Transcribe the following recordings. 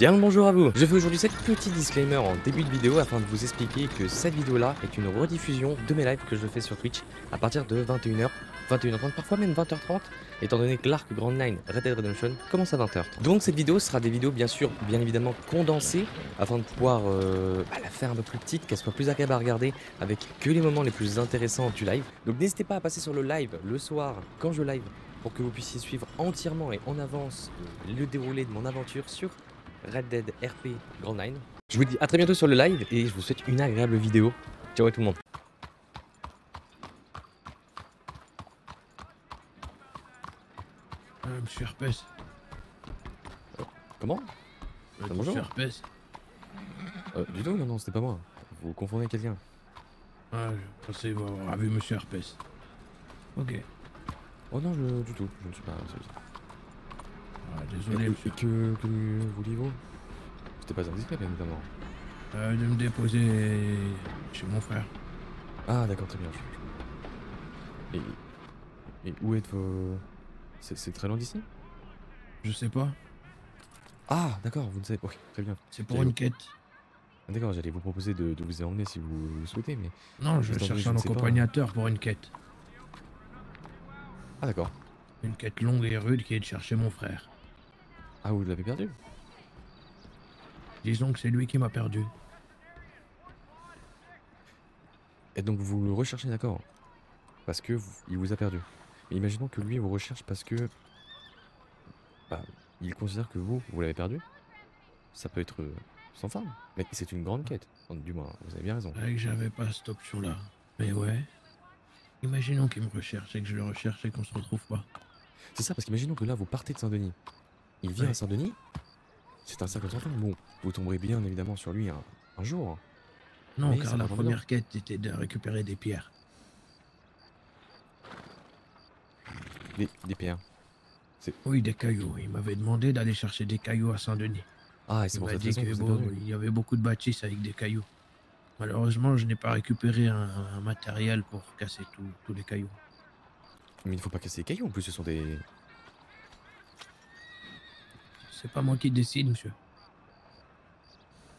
Bien le bonjour à vous. Je fais aujourd'hui cette petite disclaimer en début de vidéo afin de vous expliquer que cette vidéo là est une rediffusion de mes lives que je fais sur Twitch à partir de 21h, 21h30, parfois même 20h30, étant donné que l'arc Grand Line Red Dead Redemption commence à 20h30. Donc cette vidéo sera des vidéos bien évidemment condensées afin de pouvoir la faire un peu plus petite, qu'elle soit plus agréable à regarder avec que les moments les plus intéressants du live. Donc n'hésitez pas à passer sur le live le soir quand je live pour que vous puissiez suivre entièrement et en avance le déroulé de mon aventure sur Red Dead RP Grand Line. Je vous dis à très bientôt sur le live et je vous souhaite une agréable vidéo. Ciao à tout le monde. Monsieur Herpès. Comment bonjour. Monsieur Herpès. Du tout, non, c'était pas moi. Vous confondez quelqu'un. Ah, je pensais avoir vu Monsieur Herpès. Ok. Oh non, du tout, je ne suis pas celui-ci. Ah, désolé, monsieur. Que vouliez-vous? C'était pas indiscret, bien évidemment. De me déposer chez mon frère. Ah, d'accord, très bien. Et où êtes vos... C'est très loin d'ici? Je sais pas. Ah, d'accord, vous ne savez... Ok, très bien. C'est pour une quête. D'accord, j'allais vous proposer de vous y emmener si vous le souhaitez, mais... Non, je cherche un accompagnateur pour une quête. Ah, d'accord. Une quête longue et rude qui est de chercher mon frère. Ah, vous l'avez perdu? Disons que c'est lui qui m'a perdu. Et donc vous le recherchez, d'accord? Parce que il vous a perdu. Mais imaginons que lui vous recherche parce que... il considère que vous l'avez perdu. Ça peut être sans fin. Mais c'est une grande quête. Du moins, vous avez bien raison. C'est vrai que j'avais pas cette option-là. Mais ouais. Imaginons qu'il me recherche et que je le recherche et qu'on se retrouve pas. C'est ça, parce qu'imaginons que là vous partez de Saint-Denis. Il vient à Saint-Denis. C'est un cercle sans fin. Bon, vous tomberez bien évidemment sur lui un jour. Non, mais car la première quête était de récupérer des pierres. Des pierres. Oui, des cailloux. Il m'avait demandé d'aller chercher des cailloux à Saint-Denis. Ah, et c'est pour cette raison que vous avez perdu. Il y avait beaucoup de bâtisses avec des cailloux. Malheureusement, je n'ai pas récupéré un matériel pour casser tous les cailloux. Mais il ne faut pas casser les cailloux, en plus ce sont des... C'est pas moi qui décide, monsieur.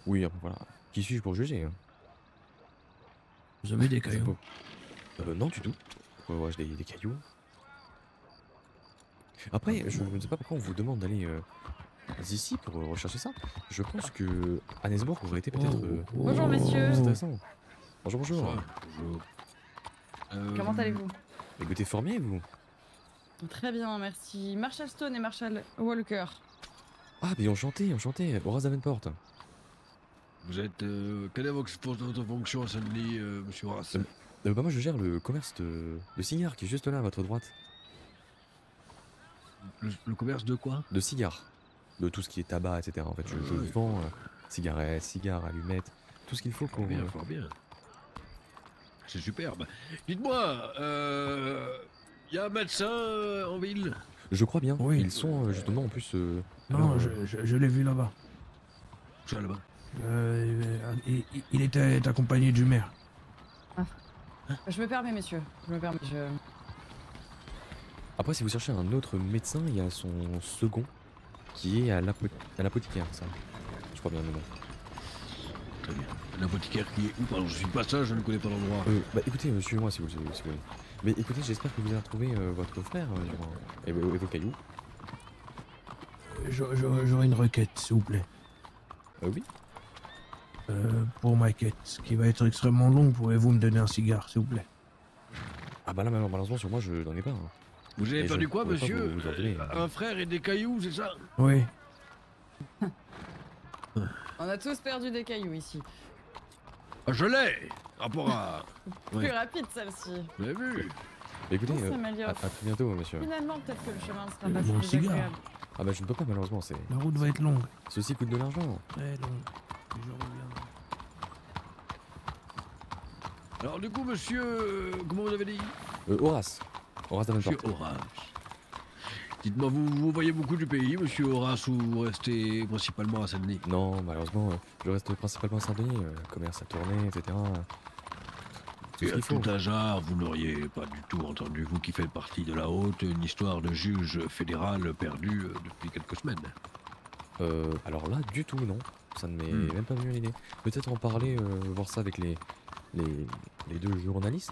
Oui, voilà. Qui suis-je pour juger, hein? Vous avez des cailloux? Non du tout. Ouais, j'ai des cailloux. Après, je ne sais pas pourquoi on vous demande d'aller ici pour rechercher ça. Je pense que Annesburg aurait été peut-être Bonjour messieurs. plus intéressant. Bonjour. Bonjour. Comment allez-vous? Écoutez, fort bien, vous. Très bien, merci. Marshall Stone et Marshall Walker. Ah, mais enchanté, Horace Davenport. Vous êtes... quelle est votre fonction à Saint-Denis, monsieur Horace? Moi, je gère le commerce de cigares qui est juste là, à votre droite. Le commerce de quoi? De cigares. De tout ce qui est tabac, etc. En fait, je vends cigarettes, cigares, allumettes, tout ce qu'il faut pour... Fort bien. C'est superbe. Dites-moi, y a un médecin en ville? Je crois bien. Oui. Ils sont justement en plus... Non, je l'ai vu là-bas. Ça là-bas. Il était accompagné du maire. Je me permets messieurs, Après, si vous cherchez un autre médecin, il y a son second qui est à l'apothicaire, ça. Je crois bien le nom. Très bien. L'apothicaire qui est où? Pardon, je suis pas ça, je ne connais pas l'endroit. Écoutez, suivez-moi si vous voulez. Mais écoutez, j'espère que vous allez retrouver votre frère et vos cailloux. J'aurais une requête, s'il vous plaît. Oui. Pour ma quête, qui va être extrêmement longue, pourriez-vous me donner un cigare, s'il vous plaît? Ah bah là, malheureusement, sur moi, je n'en ai pas. Hein. Vous avez perdu quoi, monsieur? Vous en donner, Un frère et des cailloux, c'est ça? Oui. On a tous perdu des cailloux ici. Ah, je l'ai! Rapport à... Plus rapide celle-ci. Vous avez vu? Écoutez, Ça m'améliore. à très bientôt, monsieur. Finalement, peut-être que le chemin sera Mon pas plus cigare. agréable. Ah bah je ne peux pas, malheureusement, c'est... La route va être longue. Ceci coûte de l'argent. Très longue. Je reviendrai. Alors du coup, monsieur... comment vous avez dit? Horace Davenport. Monsieur Horace. Dites-moi, vous voyez beaucoup du pays, monsieur Horace, ou vous restez principalement à Saint-Denis? Non, malheureusement, je reste principalement à Saint-Denis, commerce à tourner, etc. Et à tout hasard, vous n'auriez pas du tout entendu, vous qui faites partie de la haute, une histoire de juge fédéral perdu depuis quelques semaines? Alors là, du tout, non. Ça ne m'est même pas venu à l'idée. Peut-être en parler, voir ça avec les deux journalistes,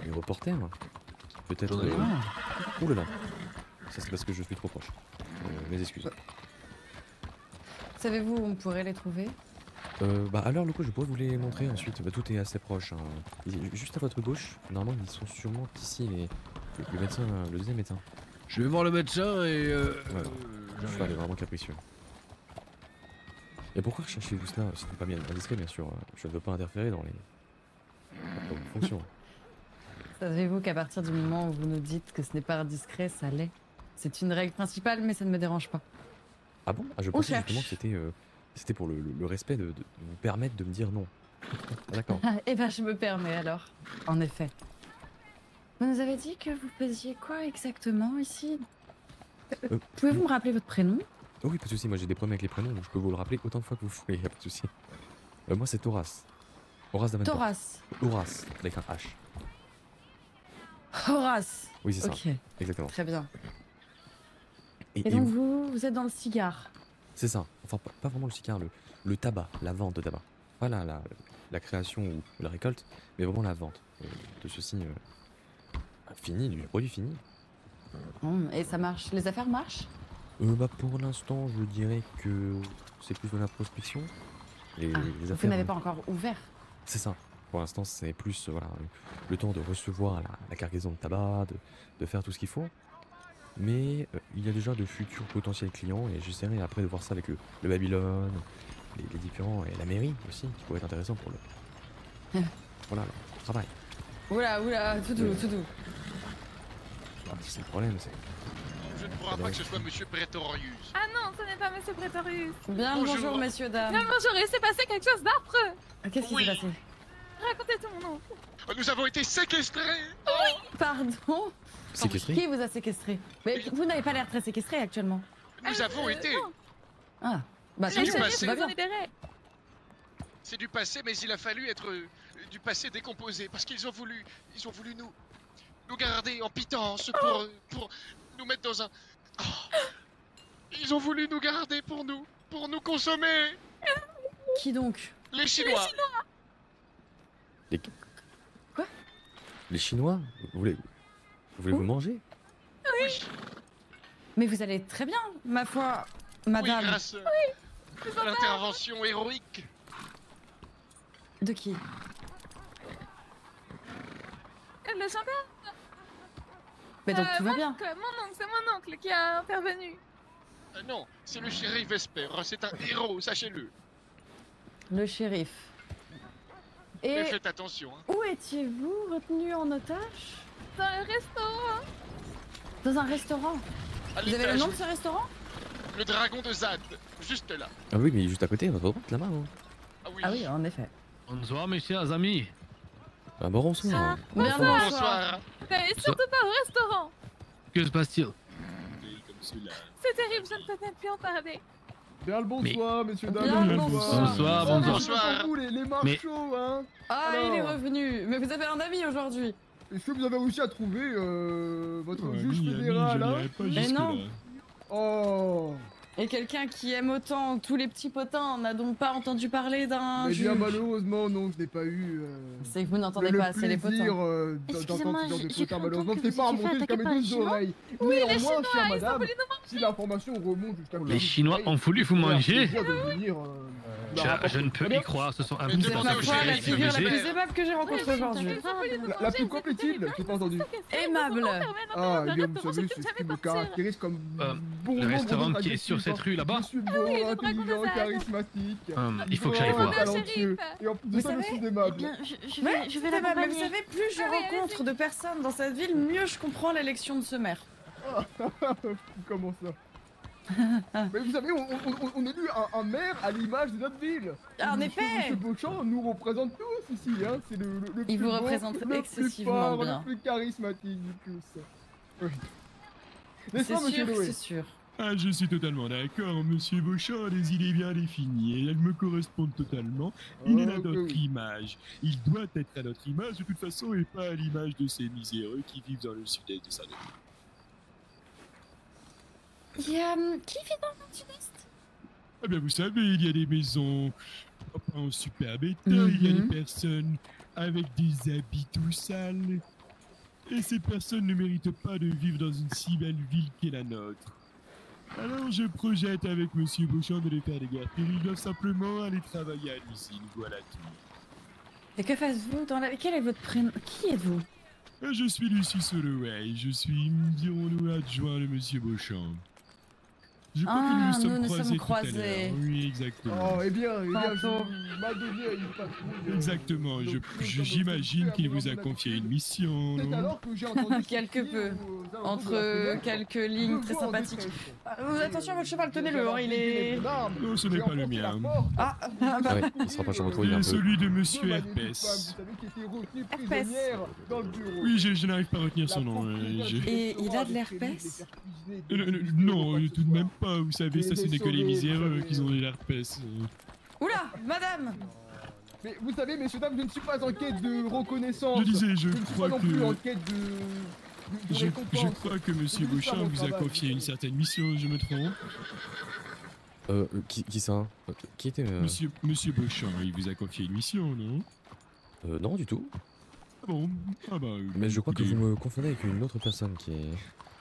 les reporters. Peut-être. Ouh là là. Ça c'est parce que je suis trop proche. Mes excuses. Savez-vous où on pourrait les trouver? Bah alors le coup je pourrais vous les montrer ensuite. Bah, tout est assez proche. Hein. Juste à votre gauche. Normalement ils sont sûrement ici le médecin, le deuxième médecin. Je vais voir le médecin et Le cheval est vraiment capricieux. Et pourquoi recherchez-vous cela? Ce n'est pas bien indiscret bien sûr. Je ne veux pas interférer dans vos fonctions. Savez-vous qu'à partir du moment où vous nous dites que ce n'est pas indiscret, ça l'est? C'est une règle principale, mais ça ne me dérange pas. Ah bon? Je pensais justement que c'était pour le respect de vous permettre de me dire non. Ah, d'accord. Eh ben, je me permets alors. En effet. Vous nous avez dit que vous faisiez quoi exactement ici? Pouvez-vous me rappeler votre prénom? Oh oui, pas de soucis, moi j'ai des problèmes avec les prénoms, donc je peux vous le rappeler autant de fois que vous voulez, y a pas de soucis. Moi c'est Thoras. Horace Davenport. Thoras. Horace, avec un H. Horace. Oui, c'est ça. Ok, Exactement. très bien. Et Et donc vous êtes dans le cigare? C'est ça. Enfin, pas vraiment le cigare, le tabac, la vente de tabac. Pas la création ou la récolte, mais vraiment la vente de ceci fini, du produit fini. Et ça marche? Les affaires marchent? Bah pour l'instant, je dirais que c'est plus de la prospection. Les Vous affaires. n'avez pas encore ouvert? C'est ça. Pour l'instant, c'est plus voilà, le temps de recevoir la cargaison de tabac, de faire tout ce qu'il faut. Mais il y a déjà de futurs potentiels clients et j'essaierai après de voir ça avec le Babylone, les différents et la mairie aussi, qui pourrait être intéressant pour voilà, le travail. Oula, tout doux, tout doux. Ah, c'est le problème, c'est. Je ne crois pas que ce soit Monsieur Pretorius. Ah non, ce n'est pas Monsieur Pretorius. Bien le bonjour, messieurs, dames. Bien le bonjour, il s'est passé quelque chose d'affreux. Qu'est-ce qui s'est passé? Racontez tout mon nom. Nous avons été séquestrés. Pardon? Séquestré? Qui vous a séquestré? Mais vous n'avez pas l'air très séquestré actuellement. Nous avons été. Non. Ah, bah C'est tant du mieux, passé. tout va bien. C'est du passé, mais il a fallu être du passé décomposé parce qu'ils ont voulu nous garder en pitance pour nous mettre dans un. Oh. Ils ont voulu nous garder pour nous consommer. Qui donc? Les Chinois. Les Chinois? Vous voulez vous manger? Oui, Mais vous allez très bien, ma foi, oui, madame. grâce à l'intervention héroïque. De qui? Le chanteur. Mais donc tout va bien. Mon oncle, c'est mon oncle qui a intervenu. Non, c'est le shérif Vesper. C'est un héros, sachez-le. Le shérif. Et Mais faites attention. Hein. où étiez-vous retenu en otage? Dans le restaurant. Dans un restaurant. À Vous avez le l'étage, nom de ce restaurant? le dragon de Zad, juste là. Ah oui, mais juste à côté, à votre droite, là-bas. Hein. Ah oui, en effet. Bonsoir mes chers amis. Ah bon, bonsoir. Bien le Bonsoir. Bonsoir. N'allez surtout pas au restaurant. Que se passe-t-il? C'est terrible, je ne peux même plus en parler. Bien le bonsoir, messieurs, dames. Bien le bonsoir. Bonsoir, bonsoir. Bonsoir. Vous, les marchots, hein. Ah, il est Alors. revenu. Mais vous avez un ami aujourd'hui. Est-ce que vous avez réussi à trouver votre juge fédéral, hein? Mais non. Oh. Et quelqu'un qui aime autant tous les petits potins n'a donc pas entendu parler d'un Eh juge. bien, malheureusement, non, je n'ai pas eu. C'est que vous n'entendez le pas assez les plaisir potins. d'entendre ce genre de j'ai potins, cru malheureusement, entendre ce n'est que pas vous remonté étiez fait jusqu'à mes attaquer par les deux Chinois. oreilles. Oui, les Néanmoins, Chinois, chère ils ont madame, voulu nous manger. si l'information remonte jusqu'à vos Les Chinois oreilles, ont voulu vous il y a un manger? plaisir de venir, Je ne peux y croire, ce sont Mais Vous êtes demandez ma au foi la shérif, figure la monsieur. plus aimable que j'ai rencontrée aujourd'hui. La plus quoi plaît-il? J'ai pas entendu. Aimable. Ah, eh bien, vous savez, c'est ce qui me caractérise comme bon le membre restaurant de qui est sur l'adjectif, cette rue là-bas? Je suis bon, le dragon intelligent, de Zad. charismatique. Il faut que j'aille vraiment voir. talentueux. Et en plus de Vous ça, je savez, suis aimable. Je Ouais, vais c'est aimable, mais vous l'accompagner. savez, plus je Ah oui, rencontre de personnes dans cette ville, mieux je comprends l'élection de ce maire. Comment ça? Mais vous savez, on élit un maire à l'image de notre ville. Ah, en Monsieur- effet. Monsieur Beauchamp nous représente tous ici, hein. C'est le Il plus vous beau, représente le excessivement plus fort, bien. le plus charismatique de tous. Oui. N'est-ce C'est pas, monsieur sûr, Noé? c'est sûr. Ah, je suis totalement d'accord, monsieur Beauchamp, les idées bien définies, elles me correspondent totalement. Il est à Ok, notre oui. image. Il doit être à notre image de toute façon et pas à l'image de ces miséreux qui vivent dans le sud-est de Saint-Denis. Qui vit dans le sud-est? Eh bien, vous savez, il y a des maisons en super état, il y a des personnes avec des habits tout sales. Et ces personnes ne méritent pas de vivre dans une si belle ville qu'est la nôtre. Alors je projette avec Monsieur Beauchamp de les faire déguerpir. Ils doivent simplement aller travailler à l'usine, voilà tout. Et que faites-vous dans la... Quel est votre prénom? Qui êtes-vous? Je suis Lucius Holloway, je suis, dirons-nous, adjoint de Monsieur Beauchamp. Je crois que nous nous sommes croisés. Tout à l'heure. Oui, exactement. Oh, eh bien, Tantôt. je m'a donné à une patrouille. Exactement, j'imagine qu'il vous a confié une mission, C'est non? alors que j'ai entendu Quelque souffler peu. aux alentours de la Entre fenêtre. quelques lignes Je très vois en sympathiques. détresse. Attention, votre cheval, tenez-le, hein, il J'ai est... mon arme, Non, ce n'est j'ai pas le enfoncé la mien. porte. Ah, Ah ouais, il se rapproche un peu trop, il est un Et peu... celui de Deux Monsieur magnifiques femmes, Herpès. vous savez, qui étaient retenues Herpès. prisonnières dans le bureau. Oui, je n'arrive pas à retenir La son nom. propriétaire du Et il a restaurant de avait l'herpès prévu de les faire cuisiner, Non, de tout de même pas. Vous savez, ça, Et ce les n'est que les sauver, miséreux vous savez. qui ont de l'herpès. Oula, madame! Mais vous savez, messieurs, dames, je ne suis pas en quête de reconnaissance. Je disais, je ne suis pas crois non plus en que... quête de Je récompense. crois que Monsieur C'est juste ça, Beauchamp mon vous a travail, confié vous une savez. certaine mission, je me trompe? Qui ça? Qui était... Monsieur Beauchamp, il vous a confié une mission, non? Non, du tout. Ah bon? Ah bah... Mais je crois que écoutez. vous me confondez avec une autre personne qui est...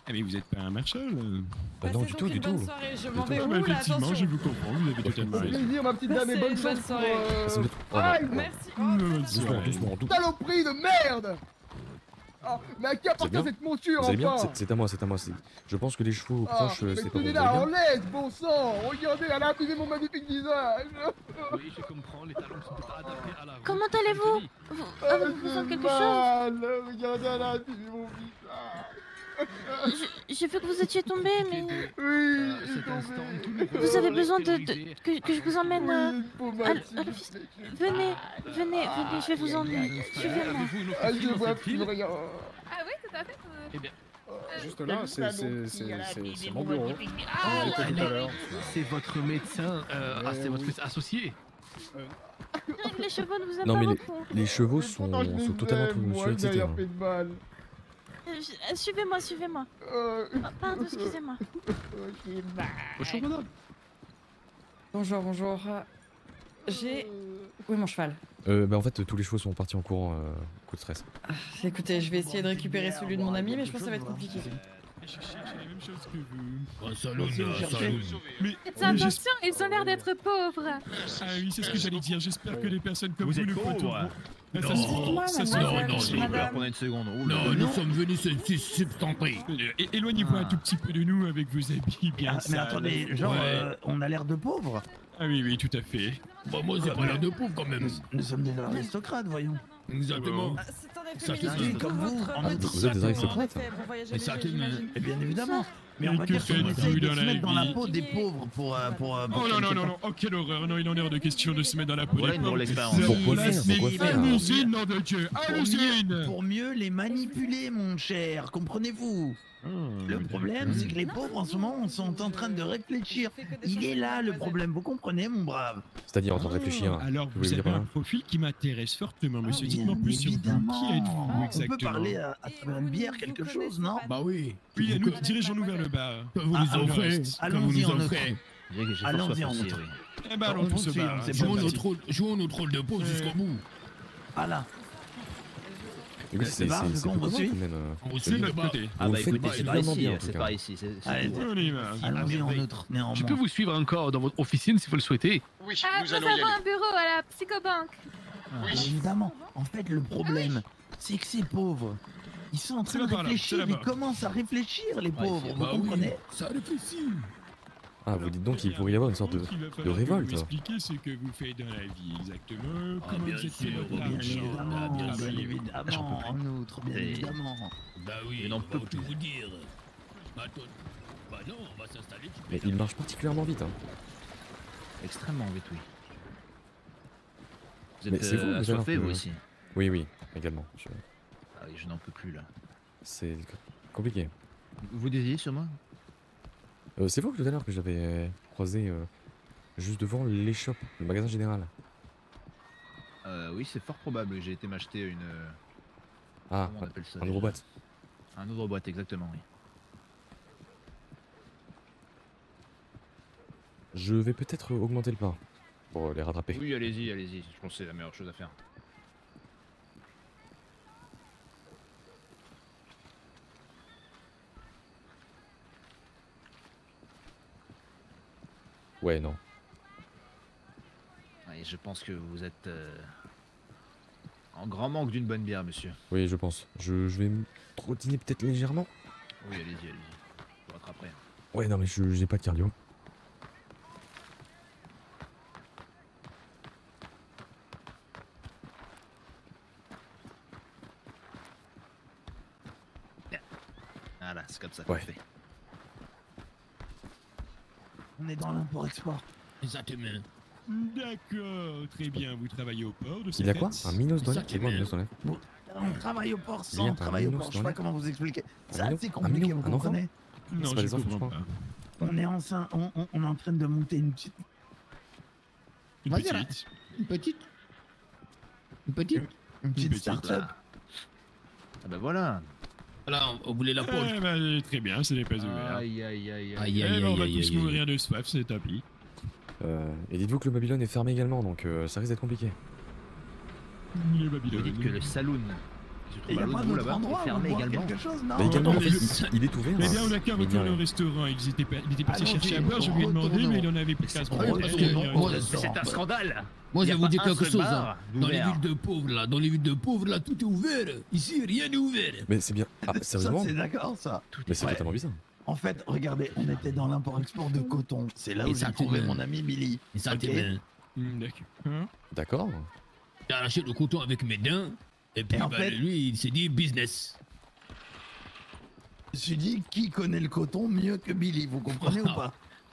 Ah mais vous êtes pas un marshal? non, Passez du donc tout, une du bonne tout. soirée, je m'en vais Ah où bah là, effectivement, je attention! vous comprends, vous avez totalement Au raison. plaisir, ma petite dame, et Passez bonne une chance bonne pour... soirée. C'est notre- Oh, non. Aïe, Merci! Bonne Doucement, soirée. doucement, doucement. saloperie de merde. Ah, mais à qui appartient bien cette monture, Vous allez bien? enfin? C'est à moi, c'est à moi. Je pense que les chevaux Ah, proches, mais c'est pas bon. Vous allez tenez-la en bien? laisse, bon sang. Regardez, elle a abusé mon magnifique visage. Oui, je comprends, les talons sont pas adaptés à la route. Comment allez-vous Avez-vous besoin de quelque chose? Regardez, elle a abusé mon visage. J'ai vu que vous étiez tombé, mais Oui, À il est cet instant, tombé. tous les vous voleurs avez besoin terrorisés. que je vous emmène. Oui, pauvre à Mathilde. l'office. Venez, venez, je vais vous emmener. Suivez-moi. Avez-vous une Ah, officine je dans vois cette plus ville? rien. Ah oui, tout à fait. Eh bien, Juste là, c'est mon bureau. Ah, J'étais tout à l'heure. c'est votre médecin, c'est votre oui. médecin associé. les chevaux ne vous aiment Non, pas mais beaucoup. les chevaux Pourtant, je les sont totalement aime, moi, surexcités. j'ai hein. fait de mal. Suivez-moi, suivez-moi. Ah, pardon, excusez-moi. Bonjour madame. Bonjour, bonjour. J'ai... Oui, mon cheval. Bah en fait, tous les chevaux sont partis en courant, coup de stress. Écoutez, je vais essayer de récupérer celui de mon ami, mais je pense que ça va être compliqué. Je cherche la même chose que vous. Oh, salut, Mais Faites attention, ils ont l'air d'être pauvres. Ah oui, c'est ce que j'allais dire. J'espère que les personnes comme Vous vous êtes ne pauvres. retourneront. Ah, ça Non. se Dites-moi, ça se mademoiselle, Non, s'il vous plaît, madame. prenez une seconde. Non, nous sommes venus se substanter. Éloignez-vous un tout petit peu de nous avec vos habits bien Ah, mais sales. attendez, genre, Ouais. on a l'air de pauvres. Ah oui, oui, tout à fait. Bah, moi, c'est pas l'air de pauvre quand même. Nous sommes des aristocrates, voyons. Exactement. Ah, c'est en effet Ça, minuscule c'est pour comme vous, votre en petit outre. Vous êtes des chapeau, aristocrates en effet, pour voyager Mais ça, léger, que- j'imagine. Et bien évidemment. Mais Et on va que dire qu'on faites-vous essaye de dans se la mettre dans la vie? peau des pauvres pour Oh non, non, quelque non, part. oh quelle horreur, non, il en est hors de question de se mettre dans la peau Voilà des une drôle pauvres. d'expérience. Pourquoi La faire? Pourquoi semaine, faire? hallucine, nom de Dieu, Pour hallucine. mieux, pour mieux les manipuler, mon cher, comprenez-vous? Le problème, c'est que les pauvres en ce moment sont en train de réfléchir. Il est là le problème, vous comprenez, mon brave? C'est-à-dire en train de réfléchir. Alors, Vous vous voulez dire avez par un là? profil qui m'intéresse fortement, monsieur. Ah, Dites-moi bien plus sur vous. évidemment. Qui êtes-vous On peut exactement? parler à travers une bière, quelque chose, non? Bah oui. Oui, nous dirigeons-nous vers le bar. Que vous Ah, nous offrez. allons-y, Que vous nous en outre. offrez. Allons-y en outre. Eh ben, allons On tous au suit, bar. on sait C'est pas. Jouons notre rôle de pauvre jusqu'au bout. Voilà. Oui, c'est bar, c'est le con, beaucoup on quand suit. même. On C'est suit de le notre bas. côté. Vous le faites particulièrement bien, en tout cas. Allez, On y va. allons-y en outre, Je néanmoins. peux vous suivre encore dans votre officine si vous le souhaitez. Oui, Ah, nous nous allons y avons aller. un bureau à la psychobanque. Bien évidemment. En fait, le problème, c'est que ces pauvres, ils sont en train de C'est là-bas, là, réfléchir. c'est Ils là-bas. commencent à réfléchir, les pauvres. Vous Bah oui, comprenez? ça réfléchit. Ah, vous dites donc qu'il pourrait y avoir une sorte de révolte. Vous expliquez ce que vous faites dans la vie exactement. Ah, Comment bien vous êtes fait sûr, votre Bien argent. évidemment, bien travailler. évidemment, en outre, bien évidemment. Bah oui, Je n'en peux tout plus. vous dire. Attends. Bah non, on va s'installer. Mais il marche particulièrement vite. Hein. Extrêmement vite, oui. Vous êtes, c'est vous assoiffé, vous aussi? Oui, oui, également. Ah oui, je n'en peux plus là. C'est compliqué. Vous disiez sur moi? C'est vous tout à l'heure que j'avais croisé juste devant l'échoppe, le magasin général. Oui, c'est fort probable. J'ai été m'acheter une. Ah, Comment on appelle ça un gros boîte. Un ouvre-boîte, exactement, oui. Je vais peut-être augmenter le pain pour les rattraper. Oui, allez-y, allez-y. Je pense que c'est la meilleure chose à faire. Ouais, non. Ouais, je pense que vous êtes en grand manque d'une bonne bière, monsieur. Oui, je pense. Je vais me trottiner peut-être légèrement. Oui, allez-y, allez-y. Je vous rattraperai. Ouais, non, mais j'ai pas de cardio. Voilà, c'est comme ça qu'on fait. On est dans l'import-export. Exactement. D'accord, très bien. Vous travaillez au port de ce Il y a fait. quoi? Un minos dans l'air? C'est quoi un minos dans l'air? On travaille au port Il y a sans un travailler au minos port. Je dans sais pas l'air? comment vous expliquer. C'est Un assez minos? compliqué, Un vous enfant? comprenez? Non, C'est pas je des enfants, je comprends crois. pas. On est enceinte, on est en train de monter une petite. Une Vas-y, là. petite. Une petite. Une petite. Une petite petite. start-up. Ah bah voilà. Voilà, on voulait la pause. Eh ben, très bien, ce n'est pas ouvert. Aïe, aïe, aïe, Aïe, Eh aïe, ben, on va aïe, tous aïe, mourir de soif, c'est tapis. Et dites-vous que le Babylone est fermé également, donc ça risque d'être compliqué. Le Vous Babylone. dites que le saloon Il n'y a pas d'autre endroit est où fermé boire également. quelque chose, non? Mais également, en mais fait, il est ouvert. Eh bien, on a qu'à mais il y a retourner au rien. restaurant. Il était parti Allons-y, chercher à boire, je lui ai demandé, retournons. mais il en avait plus qu'à se Ouais, prendre. parce Il que y a moi, rien. C'est un scandale. Moi, Y je a vais vous pas dire un quelque seul chose. bar Hein. Dans les d'ouvert. villes de pauvres, là, dans les villes de pauvres, là, tout est ouvert. Ici, rien n'est ouvert. Mais c'est bien. Ah, Ça, sérieusement? c'est d'accord, ça. Mais c'est Ouais. totalement bizarre. En fait, regardez, on était dans l'import-export de coton. C'est là où j'ai trouvé mon ami Billy. Exactement. D'accord. D'accord. J'ai arraché le coton avec mes dents. Et puis, Et en bah, fait- lui, il s'est dit business. Je me suis dit, qui connaît le coton mieux que Billy, vous comprenez ou pas?